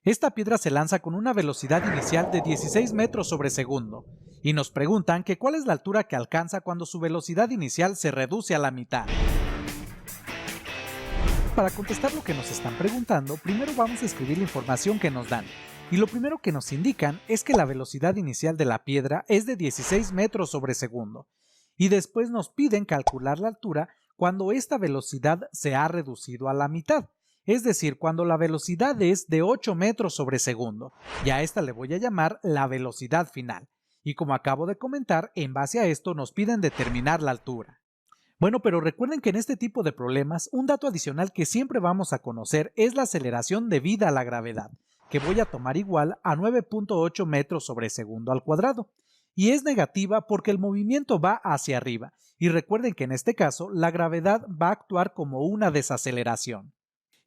Esta piedra se lanza con una velocidad inicial de 16 metros sobre segundo, y nos preguntan que cuál es la altura que alcanza cuando su velocidad inicial se reduce a la mitad. Para contestar lo que nos están preguntando, primero vamos a escribir la información que nos dan, y lo primero que nos indican es que la velocidad inicial de la piedra es de 16 metros sobre segundo, y después nos piden calcular la altura cuando esta velocidad se ha reducido a la mitad. Es decir, cuando la velocidad es de 8 metros sobre segundo, y a esta le voy a llamar la velocidad final. Y como acabo de comentar, en base a esto nos piden determinar la altura. Bueno, pero recuerden que en este tipo de problemas, un dato adicional que siempre vamos a conocer es la aceleración debida a la gravedad, que voy a tomar igual a 9.8 metros sobre segundo al cuadrado. Y es negativa porque el movimiento va hacia arriba, y recuerden que en este caso la gravedad va a actuar como una desaceleración.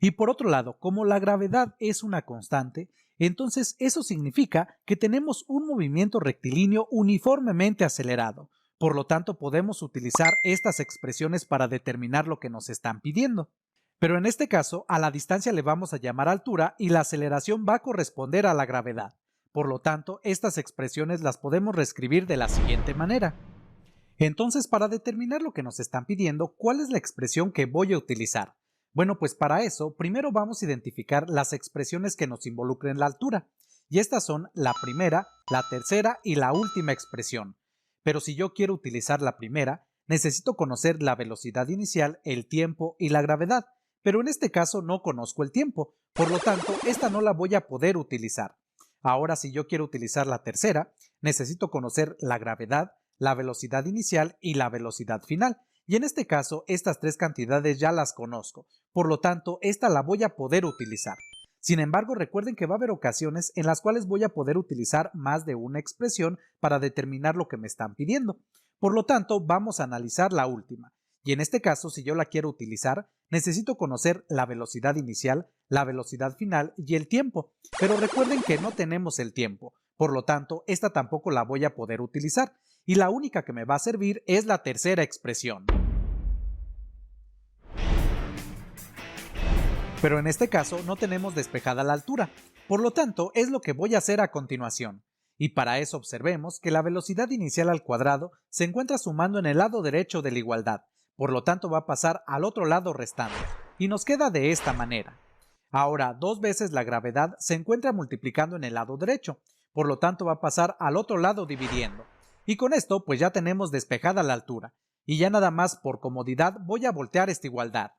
Y por otro lado, como la gravedad es una constante, entonces eso significa que tenemos un movimiento rectilíneo uniformemente acelerado. Por lo tanto, podemos utilizar estas expresiones para determinar lo que nos están pidiendo. Pero en este caso, a la distancia le vamos a llamar altura y la aceleración va a corresponder a la gravedad. Por lo tanto, estas expresiones las podemos reescribir de la siguiente manera. Entonces, para determinar lo que nos están pidiendo, ¿cuál es la expresión que voy a utilizar? Bueno, pues para eso, primero vamos a identificar las expresiones que nos involucren la altura. Y estas son la primera, la tercera y la última expresión. Pero si yo quiero utilizar la primera, necesito conocer la velocidad inicial, el tiempo y la gravedad. Pero en este caso no conozco el tiempo, por lo tanto, esta no la voy a poder utilizar. Ahora, si yo quiero utilizar la tercera, necesito conocer la gravedad, la velocidad inicial y la velocidad final. Y en este caso, estas tres cantidades ya las conozco, por lo tanto, esta la voy a poder utilizar. Sin embargo, recuerden que va a haber ocasiones en las cuales voy a poder utilizar más de una expresión para determinar lo que me están pidiendo. Por lo tanto, vamos a analizar la última. Y en este caso, si yo la quiero utilizar, necesito conocer la velocidad inicial, la velocidad final y el tiempo. Pero recuerden que no tenemos el tiempo, por lo tanto, esta tampoco la voy a poder utilizar. Y la única que me va a servir es la tercera expresión. Pero en este caso no tenemos despejada la altura, por lo tanto es lo que voy a hacer a continuación. Y para eso observemos que la velocidad inicial al cuadrado se encuentra sumando en el lado derecho de la igualdad, por lo tanto va a pasar al otro lado restando, y nos queda de esta manera. Ahora, 2 veces la gravedad se encuentra multiplicando en el lado derecho, por lo tanto va a pasar al otro lado dividiendo. Y con esto pues ya tenemos despejada la altura, y ya nada más por comodidad voy a voltear esta igualdad.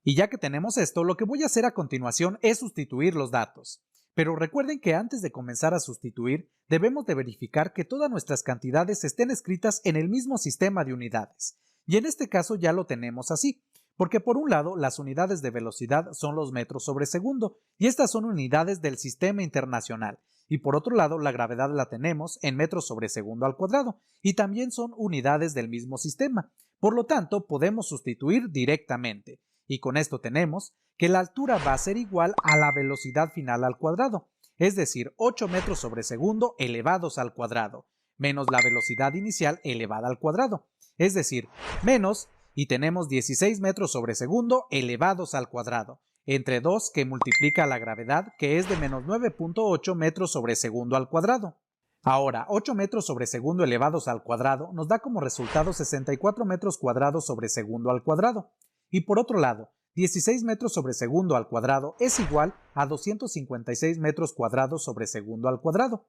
Y ya que tenemos esto, lo que voy a hacer a continuación es sustituir los datos. Pero recuerden que antes de comenzar a sustituir, debemos de verificar que todas nuestras cantidades estén escritas en el mismo sistema de unidades. Y en este caso ya lo tenemos así, porque por un lado las unidades de velocidad son los metros sobre segundo, y estas son unidades del sistema internacional. Y por otro lado la gravedad la tenemos en metros sobre segundo al cuadrado, y también son unidades del mismo sistema. Por lo tanto, podemos sustituir directamente. Y con esto tenemos que la altura va a ser igual a la velocidad final al cuadrado, es decir, 8 metros sobre segundo elevados al cuadrado, menos la velocidad inicial elevada al cuadrado, es decir, menos, y tenemos 16 metros sobre segundo elevados al cuadrado, entre 2 que multiplica la gravedad, que es de menos 9.8 metros sobre segundo al cuadrado. Ahora, 8 metros sobre segundo elevados al cuadrado nos da como resultado 64 metros cuadrados sobre segundo al cuadrado. Y por otro lado, 16 metros sobre segundo al cuadrado es igual a 256 metros cuadrados sobre segundo al cuadrado.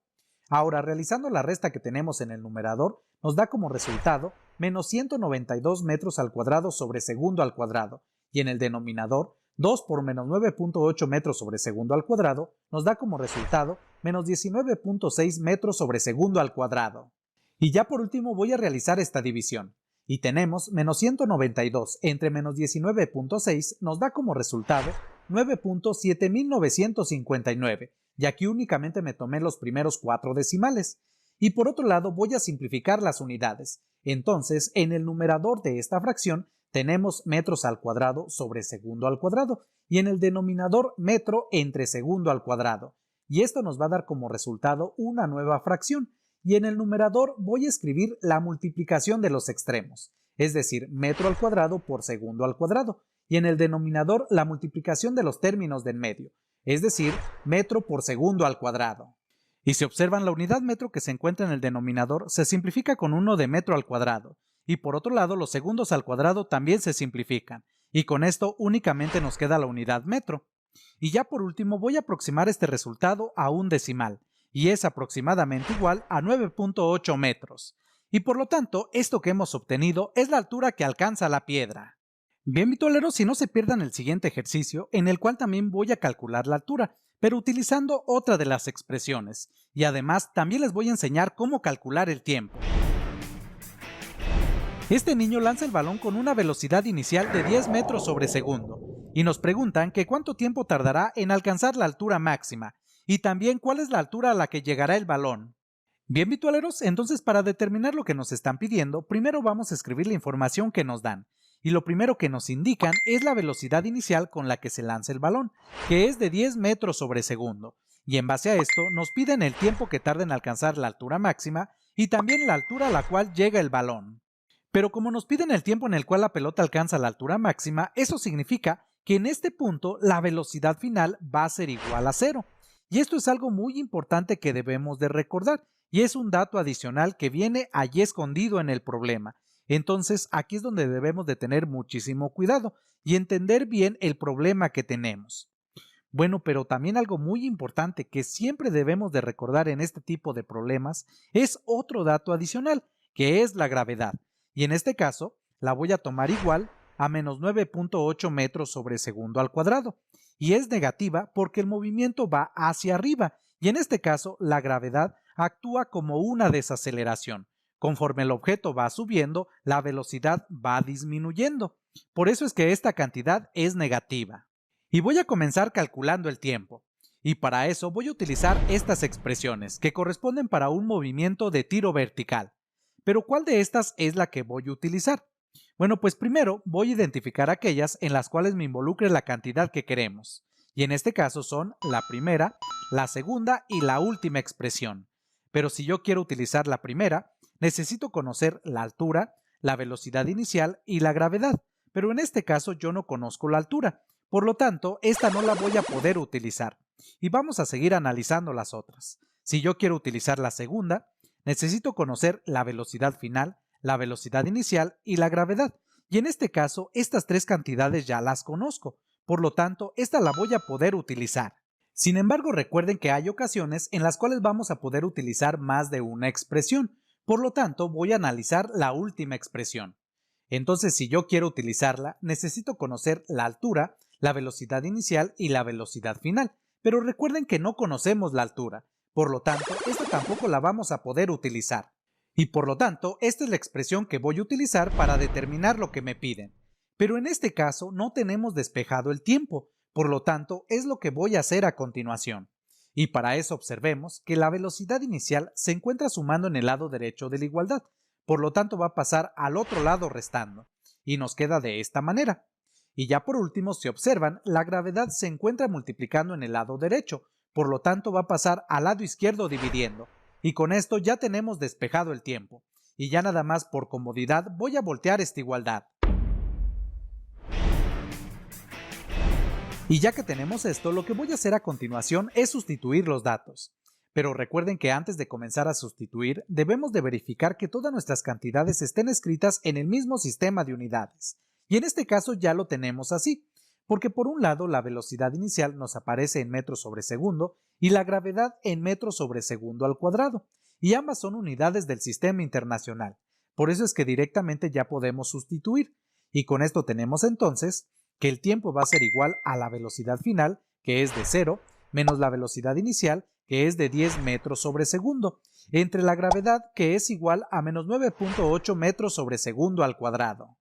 Ahora, realizando la resta que tenemos en el numerador, nos da como resultado menos 192 metros al cuadrado sobre segundo al cuadrado, y en el denominador, 2 por menos 9.8 metros sobre segundo al cuadrado nos da como resultado menos 19.6 metros sobre segundo al cuadrado. Y ya por último voy a realizar esta división. Y tenemos menos 192 entre menos 19.6 nos da como resultado 9.7959, y aquí únicamente me tomé los primeros 4 decimales. Y por otro lado voy a simplificar las unidades. Entonces, en el numerador de esta fracción tenemos metros al cuadrado sobre segundo al cuadrado, y en el denominador metro entre segundo al cuadrado. Y esto nos va a dar como resultado una nueva fracción. Y en el numerador voy a escribir la multiplicación de los extremos, es decir, metro al cuadrado por segundo al cuadrado, y en el denominador la multiplicación de los términos del medio, es decir, metro por segundo al cuadrado. Y si observan, la unidad metro que se encuentra en el denominador se simplifica con 1 de metro al cuadrado, y por otro lado los segundos al cuadrado también se simplifican, y con esto únicamente nos queda la unidad metro. Y ya por último voy a aproximar este resultado a un decimal, y es aproximadamente igual a 9.8 metros. Y por lo tanto, esto que hemos obtenido es la altura que alcanza la piedra. Bien, vitoleros, y no se pierdan el siguiente ejercicio, en el cual también voy a calcular la altura, pero utilizando otra de las expresiones, y además también les voy a enseñar cómo calcular el tiempo. Este niño lanza el balón con una velocidad inicial de 10 metros sobre segundo, y nos preguntan que cuánto tiempo tardará en alcanzar la altura máxima, y también cuál es la altura a la que llegará el balón. Bien, vitualeros, entonces para determinar lo que nos están pidiendo, primero vamos a escribir la información que nos dan, y lo primero que nos indican es la velocidad inicial con la que se lanza el balón, que es de 10 metros sobre segundo, y en base a esto nos piden el tiempo que tarda en alcanzar la altura máxima y también la altura a la cual llega el balón. Pero como nos piden el tiempo en el cual la pelota alcanza la altura máxima, eso significa que en este punto la velocidad final va a ser igual a 0. Y esto es algo muy importante que debemos de recordar, y es un dato adicional que viene allí escondido en el problema. Entonces aquí es donde debemos de tener muchísimo cuidado y entender bien el problema que tenemos. Bueno, pero también algo muy importante que siempre debemos de recordar en este tipo de problemas es otro dato adicional, que es la gravedad. Y en este caso, la voy a tomar igual a menos 9.8 metros sobre segundo al cuadrado. Y es negativa porque el movimiento va hacia arriba. Y en este caso, la gravedad actúa como una desaceleración. Conforme el objeto va subiendo, la velocidad va disminuyendo. Por eso es que esta cantidad es negativa. Y voy a comenzar calculando el tiempo. Y para eso voy a utilizar estas expresiones, que corresponden para un movimiento de tiro vertical. Pero ¿cuál de estas es la que voy a utilizar? Bueno, pues primero voy a identificar aquellas en las cuales me involucre la cantidad que queremos. Y en este caso son la primera, la segunda y la última expresión. Pero si yo quiero utilizar la primera, necesito conocer la altura, la velocidad inicial y la gravedad. Pero en este caso yo no conozco la altura. Por lo tanto, esta no la voy a poder utilizar. Y vamos a seguir analizando las otras. Si yo quiero utilizar la segunda, necesito conocer la velocidad final, la velocidad inicial y la gravedad. Y en este caso, estas tres cantidades ya las conozco. Por lo tanto, esta la voy a poder utilizar. Sin embargo, recuerden que hay ocasiones en las cuales vamos a poder utilizar más de una expresión. Por lo tanto, voy a analizar la última expresión. Entonces, si yo quiero utilizarla, necesito conocer la altura, la velocidad inicial y la velocidad final. Pero recuerden que no conocemos la altura. Por lo tanto, esta tampoco la vamos a poder utilizar. Y por lo tanto, esta es la expresión que voy a utilizar para determinar lo que me piden. Pero en este caso no tenemos despejado el tiempo, por lo tanto es lo que voy a hacer a continuación. Y para eso observemos que la velocidad inicial se encuentra sumando en el lado derecho de la igualdad, por lo tanto va a pasar al otro lado restando, y nos queda de esta manera. Y ya por último, si observan, la gravedad se encuentra multiplicando en el lado derecho, por lo tanto va a pasar al lado izquierdo dividiendo. Y con esto ya tenemos despejado el tiempo. Y ya nada más por comodidad voy a voltear esta igualdad. Y ya que tenemos esto, lo que voy a hacer a continuación es sustituir los datos. Pero recuerden que antes de comenzar a sustituir, debemos de verificar que todas nuestras cantidades estén escritas en el mismo sistema de unidades. Y en este caso ya lo tenemos así, porque por un lado la velocidad inicial nos aparece en metros sobre segundo y la gravedad en metros sobre segundo al cuadrado, y ambas son unidades del sistema internacional. Por eso es que directamente ya podemos sustituir, y con esto tenemos entonces que el tiempo va a ser igual a la velocidad final, que es de 0, menos la velocidad inicial, que es de 10 metros sobre segundo, entre la gravedad, que es igual a menos 9.8 metros sobre segundo al cuadrado.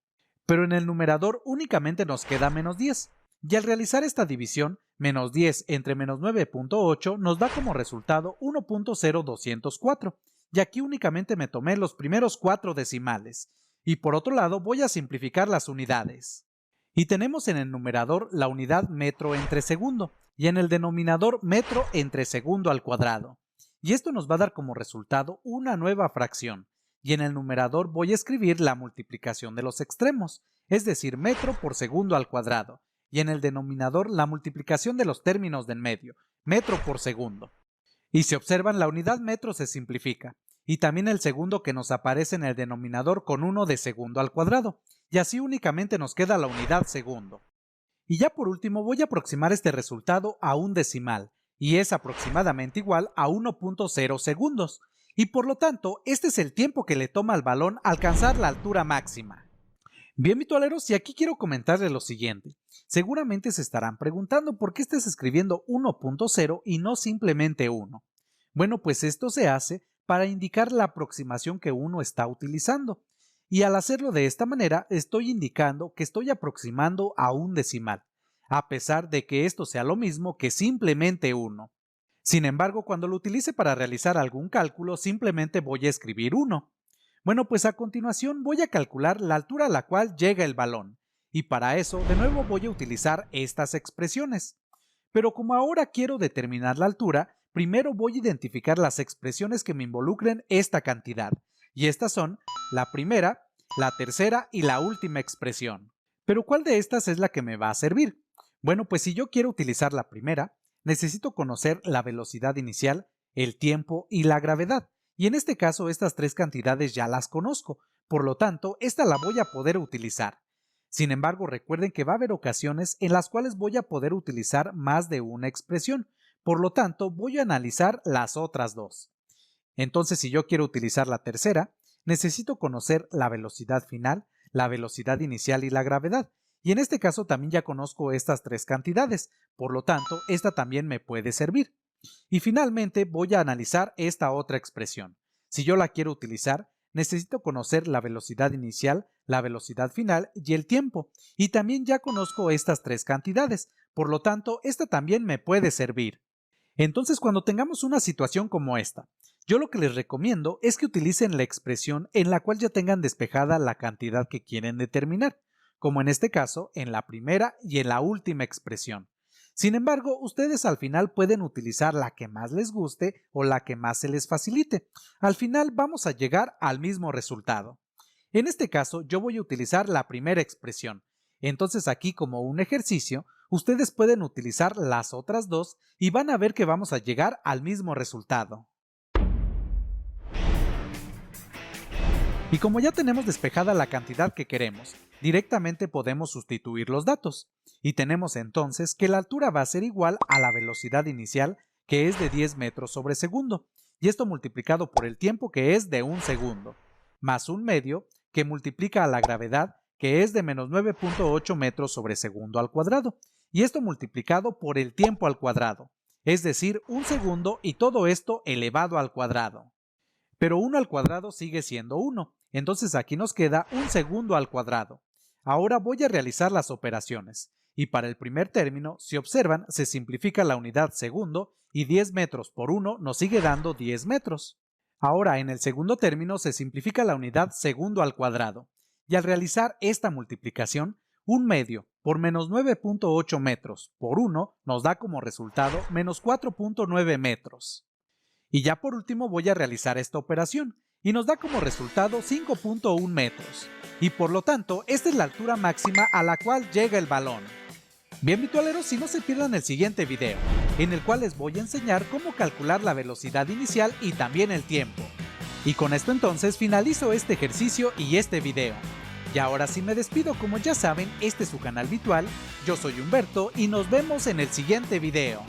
Pero en el numerador únicamente nos queda menos 10, y al realizar esta división, menos 10 entre menos 9.8 nos da como resultado 1.0204, y aquí únicamente me tomé los primeros 4 decimales, y por otro lado voy a simplificar las unidades. Y tenemos en el numerador la unidad metro entre segundo y en el denominador metro entre segundo al cuadrado. Y esto nos va a dar como resultado una nueva fracción. Y en el numerador voy a escribir la multiplicación de los extremos, es decir, metro por segundo al cuadrado, y en el denominador la multiplicación de los términos del medio, metro por segundo. Y si observan, la unidad metro se simplifica, y también el segundo que nos aparece en el denominador con 1 de segundo al cuadrado, y así únicamente nos queda la unidad segundo. Y ya por último voy a aproximar este resultado a un decimal, y es aproximadamente igual a 1.0 segundos, y por lo tanto este es el tiempo que le toma al balón alcanzar la altura máxima. Bien, vitualeros, y aquí quiero comentarles lo siguiente. Seguramente se estarán preguntando por qué estás escribiendo 1.0 y no simplemente 1. Bueno, pues esto se hace para indicar la aproximación que uno está utilizando. Y al hacerlo de esta manera, estoy indicando que estoy aproximando a un decimal, a pesar de que esto sea lo mismo que simplemente 1. Sin embargo, cuando lo utilice para realizar algún cálculo, simplemente voy a escribir 1. Bueno, pues a continuación voy a calcular la altura a la cual llega el balón, y para eso de nuevo voy a utilizar estas expresiones. Pero como ahora quiero determinar la altura, primero voy a identificar las expresiones que me involucren esta cantidad, y estas son la primera, la tercera y la última expresión. Pero ¿cuál de estas es la que me va a servir? Bueno, pues si yo quiero utilizar la primera, necesito conocer la velocidad inicial, el tiempo y la gravedad. Y en este caso estas tres cantidades ya las conozco, por lo tanto esta la voy a poder utilizar. Sin embargo, recuerden que va a haber ocasiones en las cuales voy a poder utilizar más de una expresión, por lo tanto voy a analizar las otras dos. Entonces, si yo quiero utilizar la tercera, necesito conocer la velocidad final, la velocidad inicial y la gravedad. Y en este caso también ya conozco estas tres cantidades, por lo tanto esta también me puede servir. Y finalmente voy a analizar esta otra expresión. Si yo la quiero utilizar, necesito conocer la velocidad inicial, la velocidad final y el tiempo. Y también ya conozco estas tres cantidades, por lo tanto, esta también me puede servir. Entonces, cuando tengamos una situación como esta, yo lo que les recomiendo es que utilicen la expresión en la cual ya tengan despejada la cantidad que quieren determinar, como en este caso, en la primera y en la última expresión. Sin embargo, ustedes al final pueden utilizar la que más les guste o la que más se les facilite. Al final vamos a llegar al mismo resultado. En este caso, yo voy a utilizar la primera expresión. Entonces aquí, como un ejercicio, ustedes pueden utilizar las otras dos y van a ver que vamos a llegar al mismo resultado. Y como ya tenemos despejada la cantidad que queremos, directamente podemos sustituir los datos. Y tenemos entonces que la altura va a ser igual a la velocidad inicial, que es de 10 metros sobre segundo, y esto multiplicado por el tiempo, que es de 1 segundo, más un medio, que multiplica a la gravedad, que es de menos 9.8 metros sobre segundo al cuadrado, y esto multiplicado por el tiempo al cuadrado, es decir, 1 segundo y todo esto elevado al cuadrado. Pero 1 al cuadrado sigue siendo 1, entonces aquí nos queda 1 segundo al cuadrado. Ahora voy a realizar las operaciones, y para el primer término, si observan, se simplifica la unidad segundo, y 10 metros por 1 nos sigue dando 10 metros. Ahora en el segundo término se simplifica la unidad segundo al cuadrado, y al realizar esta multiplicación, 1 medio por menos 9.8 metros por 1 nos da como resultado menos 4.9 metros. Y ya por último voy a realizar esta operación, y nos da como resultado 5.1 metros. Y por lo tanto, esta es la altura máxima a la cual llega el balón. Bien, vitualeros, si no se pierdan el siguiente video, en el cual les voy a enseñar cómo calcular la velocidad inicial y también el tiempo. Y con esto entonces finalizo este ejercicio y este video. Y ahora sí me despido, como ya saben, este es su canal Vitual, yo soy Humberto y nos vemos en el siguiente video.